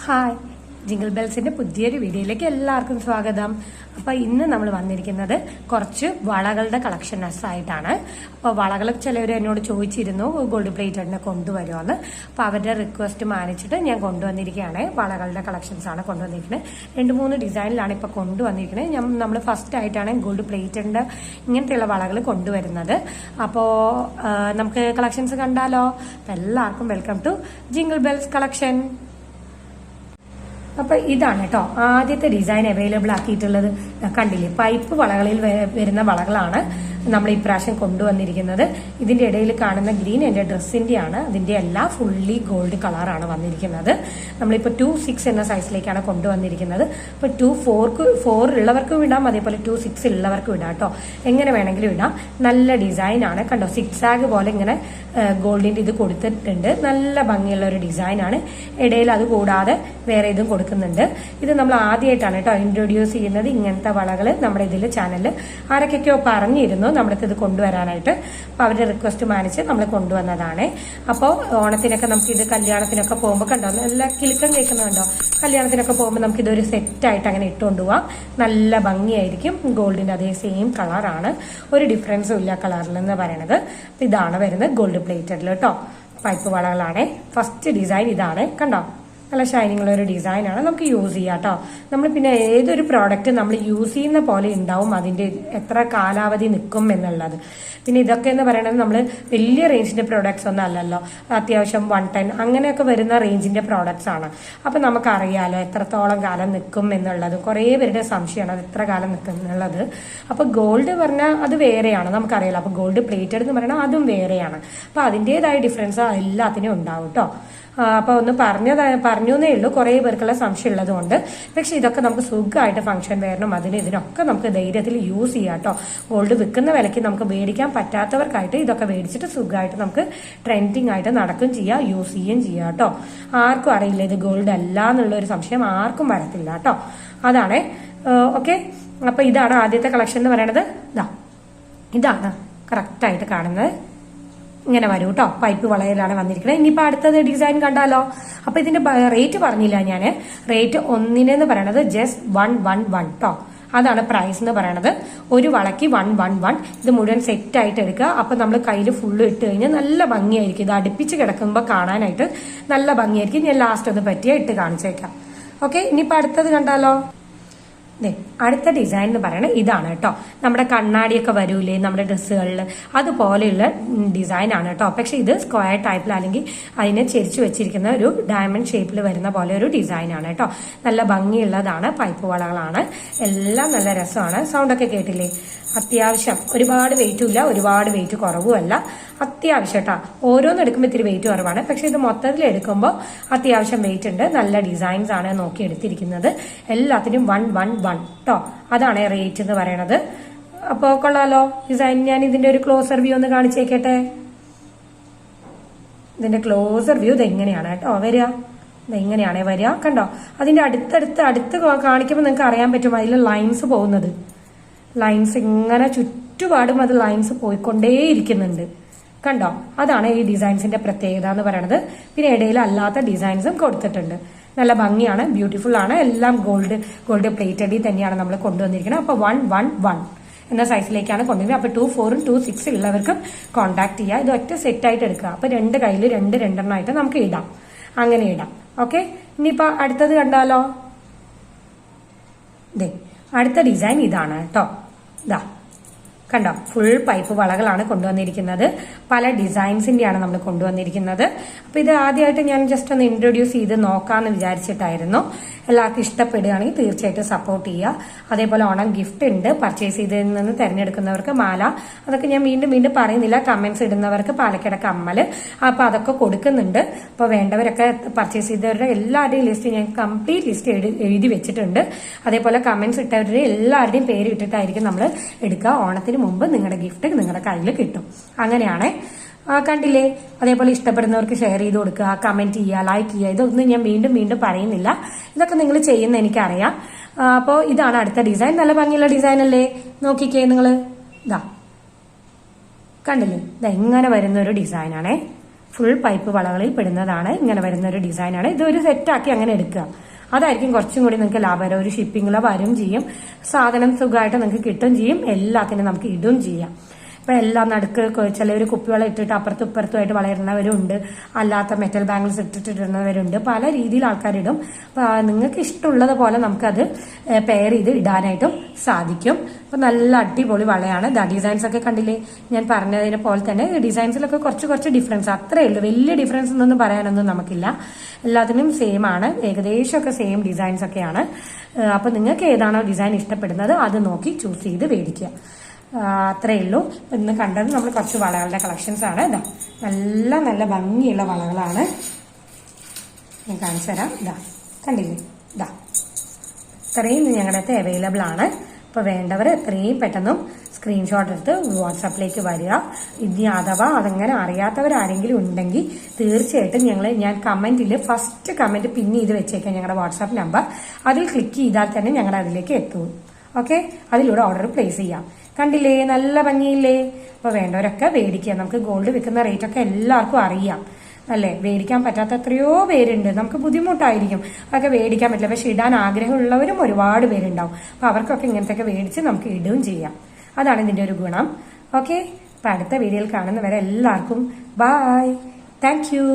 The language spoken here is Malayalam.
ഹായ്, ജിംഗിൾ ബെൽസിന്റെ പുതിയൊരു വീഡിയോയിലേക്ക് എല്ലാവർക്കും സ്വാഗതം. അപ്പൊ ഇന്ന് നമ്മൾ വന്നിരിക്കുന്നത് കുറച്ച് വളകളുടെ കളക്ഷൻസ് ആയിട്ടാണ്. അപ്പൊ വളകൾ ചിലവർ എന്നോട് ചോദിച്ചിരുന്നു ഗോൾഡ് പ്ലേറ്റഡിനെ കൊണ്ടുവരുമെന്ന്. അപ്പൊ അവരുടെ റിക്വസ്റ്റ് മാനിച്ചിട്ട് ഞാൻ കൊണ്ടുവന്നിരിക്കുകയാണ്. വളകളുടെ കളക്ഷൻസ് ആണ് കൊണ്ടുവന്നിരിക്കുന്നത്. 2-3 ഡിസൈനിലാണ് ഇപ്പൊ കൊണ്ടുവന്നിരിക്കുന്നത്. നമ്മൾ ഫസ്റ്റ് ആയിട്ടാണ് ഗോൾഡ് പ്ലേറ്റഡിന്റെ ഇങ്ങനത്തെയുള്ള വളകൾ കൊണ്ടുവരുന്നത്. അപ്പോ നമുക്ക് കളക്ഷൻസ് കണ്ടാലോ? എല്ലാവർക്കും welcome to jingle bells collection. അപ്പൊ ഇതാണ് കേട്ടോ ആദ്യത്തെ ഡിസൈൻ അവൈലബിൾ ആക്കിയിട്ടുള്ളത്. കണ്ടില്ലേ, പൈപ്പ് വളകളിൽ വരുന്ന വളകളാണ് നമ്മൾ ഇപ്രാവശ്യം കൊണ്ടുവന്നിരിക്കുന്നത്. ഇതിന്റെ ഇടയിൽ കാണുന്ന ഗ്രീൻ എന്റെ ഡ്രസ്സിന്റെ ആണ്. അതിന്റെ എല്ലാം ഫുള്ളി ഗോൾഡ് കളറാണ് വന്നിരിക്കുന്നത്. നമ്മളിപ്പോ 2-6 എന്ന സൈസിലേക്കാണ് കൊണ്ടുവന്നിരിക്കുന്നത്. ഇപ്പൊ 2-4 ഉള്ളവർക്കും ഇടാം, അതേപോലെ 2-6 ഉള്ളവർക്കും ഇടാം കേട്ടോ. എങ്ങനെ വേണമെങ്കിലും ഇടാം. നല്ല ഡിസൈൻ ആണ് കണ്ടോ. 6 പോലെ ഇങ്ങനെ ഗോൾഡിന്റെ ഇത് കൊടുത്തിട്ടുണ്ട്. നല്ല ഭംഗിയുള്ള ഒരു ഡിസൈൻ ആണ്. ഇടയിൽ അത് കൂടാതെ വേറെ ഇതും കൊടുക്കുന്നുണ്ട്. ഇത് നമ്മൾ ആദ്യമായിട്ടാണ് കേട്ടോ ഇൻട്രൊഡ്യൂസ് ചെയ്യുന്നത് ഇങ്ങനത്തെ വളകള് നമ്മുടെ ഇതിൽ ചാനലിൽ. ആരൊക്കെയോ പറഞ്ഞിരുന്നു നമ്മുടെ ഇത് കൊണ്ടുവരാനായിട്ട്. അപ്പൊ അവരുടെ റിക്വസ്റ്റ് മാനിച്ച് നമ്മൾ കൊണ്ടുവന്നതാണ്. അപ്പോൾ ഓണത്തിനൊക്കെ നമുക്ക് ഇത് കല്യാണത്തിനൊക്കെ പോകുമ്പോൾ കണ്ടോ നല്ല കിലുക്കം കേൾക്കുന്നുണ്ടോ. കല്യാണത്തിനൊക്കെ പോകുമ്പോൾ നമുക്ക് ഇതൊരു സെറ്റായിട്ട് അങ്ങനെ ഇട്ടുകൊണ്ട് പോവാം. നല്ല ഭംഗിയായിരിക്കും. ഗോൾഡിന്റെ അതേ സെയിം കളറാണ്, ഒരു ഡിഫറൻസും ഇല്ല കളറിൽ എന്ന് പറയണത്. ഇതാണ് വരുന്നത് ഗോൾഡ് പ്ലേറ്റഡിൽ കേട്ടോ. പൈപ്പ് വളകളാണ്. ഫസ്റ്റ് ഡിസൈൻ ഇതാണ് കണ്ടോ. നല്ല ഷൈനിങ് ഉള്ള ഒരു ഡിസൈൻ ആണ്. നമുക്ക് യൂസ് ചെയ്യാം കേട്ടോ. നമ്മൾ പിന്നെ ഏതൊരു പ്രോഡക്റ്റ് നമ്മൾ യൂസ് ചെയ്യുന്ന പോലെ ഉണ്ടാവും അതിന്റെ എത്ര കാലാവധി നിൽക്കും എന്നുള്ളത്. പിന്നെ ഇതൊക്കെ എന്ന് പറയുന്നത് നമ്മൾ വലിയ റേഞ്ചിന്റെ പ്രോഡക്ട്സ് ഒന്നും അല്ലല്ലോ. അത്യാവശ്യം 110 അങ്ങനെയൊക്കെ വരുന്ന റേഞ്ചിന്റെ പ്രോഡക്ട്സ് ആണ്. അപ്പൊ നമുക്കറിയാലോ എത്രത്തോളം കാലം നിൽക്കും എന്നുള്ളത്. കുറെ പേരുടെ സംശയമാണ് അത് എത്ര കാലം നിൽക്കും എന്നുള്ളത്. അപ്പൊ ഗോൾഡ് പറഞ്ഞാൽ അത് വേറെയാണ്, നമുക്കറിയാലോ. അപ്പൊ ഗോൾഡ് പ്ലേറ്റഡ് എന്ന് പറഞ്ഞാൽ അതും വേറെയാണ്. അപ്പൊ അതിൻ്റെതായ ഡിഫറൻസ് എല്ലാത്തിനും ഉണ്ടാവും കേട്ടോ. അപ്പൊ ഒന്ന് പറഞ്ഞേ ഉള്ളൂ, കുറെ പേർക്കുള്ള സംശയം ഉള്ളത് കൊണ്ട്. പക്ഷെ ഇതൊക്കെ നമുക്ക് സുഖമായിട്ട് ഫംഗ്ഷൻ വരണം, ഇതിനൊക്കെ നമുക്ക് ധൈര്യത്തിൽ യൂസ് ചെയ്യാം കേട്ടോ. ഗോൾഡ് വിൽക്കുന്ന വിലയ്ക്ക് നമുക്ക് മേടിക്കാൻ പറ്റാത്തവർക്കായിട്ട് ഇതൊക്കെ മേടിച്ചിട്ട് സുഖമായിട്ട് നമുക്ക് ട്രെൻഡിങ് ആയിട്ട് നടക്കുകയും ചെയ്യാം, യൂസ് ചെയ്യുകയും ചെയ്യാം കേട്ടോ. ആർക്കും അറിയില്ല ഇത് ഗോൾഡ് അല്ല എന്നുള്ള ഒരു സംശയം ആർക്കും വരത്തില്ല കേട്ടോ. അതാണ് ഓക്കെ. അപ്പൊ ഇതാണ് ആദ്യത്തെ കളക്ഷൻ എന്ന് പറയുന്നത്. ഇതാണ് കറക്റ്റ് ആയിട്ട് കാണുന്നത്. ഇങ്ങനെ വരും കേട്ടോ. പൈപ്പ് വളയിലാണ് വന്നിരിക്കുന്നത്. ഇനിയിപ്പോ അടുത്തത് ഡിസൈൻ കണ്ടാലോ. അപ്പൊ ഇതിന്റെ റേറ്റ് പറഞ്ഞില്ല ഞാൻ. റേറ്റ് ഒന്നിനെന്ന് പറയണത് ജസ്റ്റ് 111 കേട്ടോ. അതാണ് പ്രൈസ് എന്ന് പറയണത്. ഒരു വളയ്ക്ക് 111. ഇത് മുഴുവൻ സെറ്റ് ആയിട്ട് എടുക്കുക. അപ്പൊ നമ്മൾ കയ്യിൽ ഫുള്ള് ഇട്ട് കഴിഞ്ഞാൽ നല്ല ഭംഗിയായിരിക്കും. ഇത് അടുപ്പിച്ച് കിടക്കുമ്പോൾ കാണാനായിട്ട് നല്ല ഭംഗിയായിരിക്കും. ഞാൻ ലാസ്റ്റ് ഒന്ന് പറ്റിയ ഇട്ട് കാണിച്ചേക്കാം. ഓക്കെ, ഇനിയിപ്പോ അടുത്തത് കണ്ടാലോ. അടുത്ത ഡിസൈൻ എന്ന് പറയുന്നത് ഇതാണ് കേട്ടോ. നമ്മുടെ കണ്ണാടിയൊക്കെ വരൂലേ നമ്മുടെ ഡ്രസ്സുകളിൽ, അതുപോലെയുള്ള ഡിസൈൻ ആണ് കേട്ടോ. പക്ഷെ ഇത് സ്ക്വയർ ടൈപ്പിൽ അല്ലെങ്കിൽ അതിനെ ചെരിച്ചു വെച്ചിരിക്കുന്ന ഒരു ഡയമണ്ട് ഷേപ്പിൽ വരുന്ന പോലെ ഒരു ഡിസൈൻ ആണ് കേട്ടോ. നല്ല ഭംഗിയുള്ളതാണ്. പൈപ്പ് വളകളാണ്. എല്ലാം നല്ല രസമാണ്. സൗണ്ടൊക്കെ കേട്ടില്ലേ. അത്യാവശ്യം ഒരുപാട് വെയിറ്റും ഇല്ല, ഒരുപാട് വെയിറ്റ് കുറവുമല്ല. അത്യാവശ്യം കേട്ടോ. ഓരോന്ന് എടുക്കുമ്പോൾ ഇത്തിരി വെയിറ്റ് കുറവാണ്. പക്ഷെ ഇത് മൊത്തത്തിൽ എടുക്കുമ്പോൾ അത്യാവശ്യം വെയിറ്റ് ഉണ്ട്. നല്ല ഡിസൈൻസ് ആണ് നോക്കി എടുത്തിരിക്കുന്നത്. എല്ലാത്തിനും 111 കേട്ടോ. അതാണ് റേറ്റ് എന്ന് പറയണത്. അപ്പോ കൊള്ളാലോ ഡിസൈൻ. ഞാൻ ഇതിന്റെ ഒരു ക്ലോസർ വ്യൂ ഒന്ന് കാണിച്ചേക്കട്ടെ. ഇതിന്റെ ക്ലോസർ വ്യൂ ഇത് എങ്ങനെയാണ് കേട്ടോ വരിക. ഇതെങ്ങനെയാണേ വരിക കണ്ടോ. അതിന്റെ അടുത്ത് കാണിക്കുമ്പോൾ നിങ്ങൾക്ക് അറിയാൻ പറ്റും അതിൽ ലൈൻസ് പോകുന്നത്. ലൈൻസ് ഇങ്ങനെ ചുറ്റുപാടും അത് ലൈൻസ് പോയിക്കൊണ്ടേയിരിക്കുന്നുണ്ട് കണ്ടോ. അതാണ് ഈ ഡിസൈൻസിന്റെ പ്രത്യേകത എന്ന് പറയുന്നത്. പിന്നെ ഇടയിൽ അല്ലാത്ത ഡിസൈൻസും കൊടുത്തിട്ടുണ്ട്. നല്ല ഭംഗിയാണ്, ബ്യൂട്ടിഫുൾ ആണ്. എല്ലാം ഗോൾഡ് പ്ലേറ്റഡിൽ തന്നെയാണ് നമ്മൾ കൊണ്ടുവന്നിരിക്കുന്നത്. അപ്പൊ 111 എന്ന സൈസിലേക്കാണ് കൊണ്ടുവരുന്നത്. അപ്പൊ 2-4 2-6 ഉള്ളവർക്കും കോൺടാക്ട് ചെയ്യുക. ഇത് ഒറ്റ സെറ്റ് ആയിട്ട് എടുക്കുക. അപ്പൊ 2 കയ്യിൽ 2-2 നമുക്ക് ഇടാം. അങ്ങനെ ഇടാം. ഓക്കെ, ഇനിയിപ്പോ അടുത്തത് കണ്ടാലോ. അടുത്ത ഡിസൈൻ ഇതാണ് കേട്ടോ. കണ്ടോ, ഫുൾ പൈപ്പ് വളകളാണ് കൊണ്ടുവന്നിരിക്കുന്നത്. പല ഡിസൈൻസിന്റെയാണ് നമ്മൾ കൊണ്ടുവന്നിരിക്കുന്നത്. അപ്പൊ ഇത് ആദ്യമായിട്ട് ഞാൻ ജസ്റ്റ് ഒന്ന് ഇൻട്രൊഡ്യൂസ് ചെയ്ത് നോക്കാന്ന് വിചാരിച്ചിട്ടായിരുന്നു. എല്ലാവർക്കും ഇഷ്ടപ്പെടുകയാണെങ്കിൽ തീർച്ചയായിട്ടും സപ്പോർട്ട് ചെയ്യുക. അതേപോലെ ഓണം ഗിഫ്റ്റ് ഉണ്ട്. പർച്ചേസ് ചെയ്തതിൽ നിന്ന് തിരഞ്ഞെടുക്കുന്നവർക്ക് മാല, അതൊക്കെ ഞാൻ വീണ്ടും പറയുന്നില്ല. കമന്റ്സ് ഇടുന്നവർക്ക് പാലക്കട കമ്മല്, അപ്പൊ അതൊക്കെ കൊടുക്കുന്നുണ്ട്. അപ്പൊ വേണ്ടവരൊക്കെ പർച്ചേസ് ചെയ്തവരുടെ എല്ലാവരുടെയും ലിസ്റ്റ് ഞാൻ കംപ്ലീറ്റ് ലിസ്റ്റ് എഴുതി വെച്ചിട്ടുണ്ട്. അതേപോലെ കമന്റ്സ് ഇട്ടവരുടെ എല്ലാവരുടെയും പേര് ഇട്ടിട്ടായിരിക്കും നമ്മൾ എടുക്കുക. ഓണത്തിന് മുമ്പ് നിങ്ങളുടെ ഗിഫ്റ്റ് നിങ്ങളുടെ കയ്യിൽ കിട്ടും. അങ്ങനെയാണ്. കണ്ടില്ലേ. അതേപോലെ ഇഷ്ടപ്പെടുന്നവർക്ക് ഷെയർ ചെയ്ത് കൊടുക്കുക, കമന്റ് ചെയ്യുക, ലൈക്ക് ചെയ്യുക. ഇതൊന്നും ഞാൻ വീണ്ടും പറയുന്നില്ല. ഇതൊക്കെ നിങ്ങൾ ചെയ്യുന്ന എനിക്കറിയാം. അപ്പോൾ ഇതാണ് അടുത്ത ഡിസൈൻ. നല്ല ഭംഗിയുള്ള ഡിസൈൻ അല്ലേ. നോക്കിക്കേ നിങ്ങൾ. കണ്ടില്ലേ. ഇങ്ങനെ വരുന്ന ഒരു ഡിസൈനാണേ. Full pipe വളകളിൽ പെടുന്നതാണ്. ഇങ്ങനെ വരുന്ന ഒരു ഡിസൈനാണ്. ഇതൊരു സെറ്റാക്കി അങ്ങനെ എടുക്കുക. അതായിരിക്കും കുറച്ചും കൂടി നിങ്ങൾക്ക് ലാഭകരം. ഒരു ഷിപ്പിംഗിലെ വരും ചെയ്യും, സാധനം സുഖമായിട്ട് നിങ്ങൾക്ക് കിട്ടും ചെയ്യും, എല്ലാത്തിനും നമുക്ക് ഇടും ചെയ്യാം. ഇപ്പൊ എല്ലാം നടുക്ക് ചിലവർ കുപ്പിവെള്ളം ഇട്ടിട്ട് അപ്പുറത്തും ഇപ്പുറത്തുമായിട്ട് വളരുന്നവരുണ്ട്, അല്ലാത്ത മെറ്റൽ ബാംഗിൾസ് ഇട്ടിട്ടിടുന്നവരുണ്ട്. പല രീതിയിൽ ആൾക്കാരിടും. അപ്പൊ നിങ്ങൾക്ക് ഇഷ്ടമുള്ളത് പോലെ നമുക്കത് പെയർ ചെയ്ത് ഇടാനായിട്ടും സാധിക്കും. അപ്പൊ നല്ല അടിപൊളി വളയാണ്. ഡിസൈൻസ് ഒക്കെ കണ്ടില്ലേ, ഞാൻ പറഞ്ഞതിനെ പോലെ തന്നെ ഡിസൈൻസിലൊക്കെ കുറച്ച് ഡിഫറൻസ് അത്രേ ഉള്ളൂ. വലിയ ഡിഫറൻസ് ഒന്നും പറയാനൊന്നും നമുക്കില്ല. എല്ലാത്തിനും സെയിം ആണ്, ഏകദേശമൊക്കെ സെയിം ഡിസൈൻസ് ഒക്കെയാണ്. അപ്പൊ നിങ്ങൾക്ക് ഏതാണോ ഡിസൈൻ ഇഷ്ടപ്പെടുന്നത് അത് നോക്കി ചൂസ് ചെയ്ത് മേടിക്കുക. അത്രേ ഉള്ളൂ. ഇന്ന് കണ്ടത് നമ്മൾ കുറച്ച് വളകളുടെ കളക്ഷൻസ് ആണ്. ഇതാ നല്ല നല്ല ഭംഗിയുള്ള വളകളാണ്. ഞാൻ കാണിച്ചു തരാം. ഇതാ കണ്ടില്ലേ, ഇതാ ഇത്രയും ഞങ്ങളുടെ അടുത്ത് അവൈലബിൾ ആണ്. അപ്പൊ വേണ്ടവർ എത്രയും പെട്ടെന്നും സ്ക്രീൻഷോട്ട് എടുത്ത് വാട്സാപ്പിലേക്ക് വരിക. ഇനി അഥവാ അതങ്ങനെ അറിയാത്തവരാരെങ്കിലും ഉണ്ടെങ്കിൽ തീർച്ചയായിട്ടും ഞാൻ കമന്റിൽ ഫസ്റ്റ് കമന്റ് പിൻ ചെയ്ത് വെച്ചേക്കാം ഞങ്ങളുടെ വാട്സാപ്പ് നമ്പർ. അതിൽ ക്ലിക്ക് ചെയ്താൽ തന്നെ ഞങ്ങളുടെ അതിലേക്ക് എത്തും. ഓക്കെ, അതിലൂടെ ഓർഡർ പ്ലേസ് ചെയ്യാം. കണ്ടില്ലേ, നല്ല ഭംഗിയില്ലേ? അപ്പൊ വേണ്ടവരൊക്കെ മേടിക്കുക. നമുക്ക് ഗോൾഡ് വിൽക്കുന്ന റേറ്റ് ഒക്കെ എല്ലാവർക്കും അറിയാം അല്ലെ. മേടിക്കാൻ പറ്റാത്ത എത്രയോ പേരുണ്ട്. നമുക്ക് ബുദ്ധിമുട്ടായിരിക്കും അതൊക്കെ മേടിക്കാൻ പറ്റില്ല. പക്ഷെ ഇടാൻ ആഗ്രഹമുള്ളവരും ഒരുപാട് പേരുണ്ടാവും. അപ്പൊ അവർക്കൊക്കെ ഇങ്ങനത്തെ മേടിച്ച് നമുക്ക് ഇടുകയും ചെയ്യാം. അതാണ് ഇതിന്റെ ഒരു ഗുണം. ഓക്കെ, അപ്പൊ അടുത്ത വീഡിയോയിൽ കാണുന്നവരെ എല്ലാവർക്കും ബൈ. Thank you.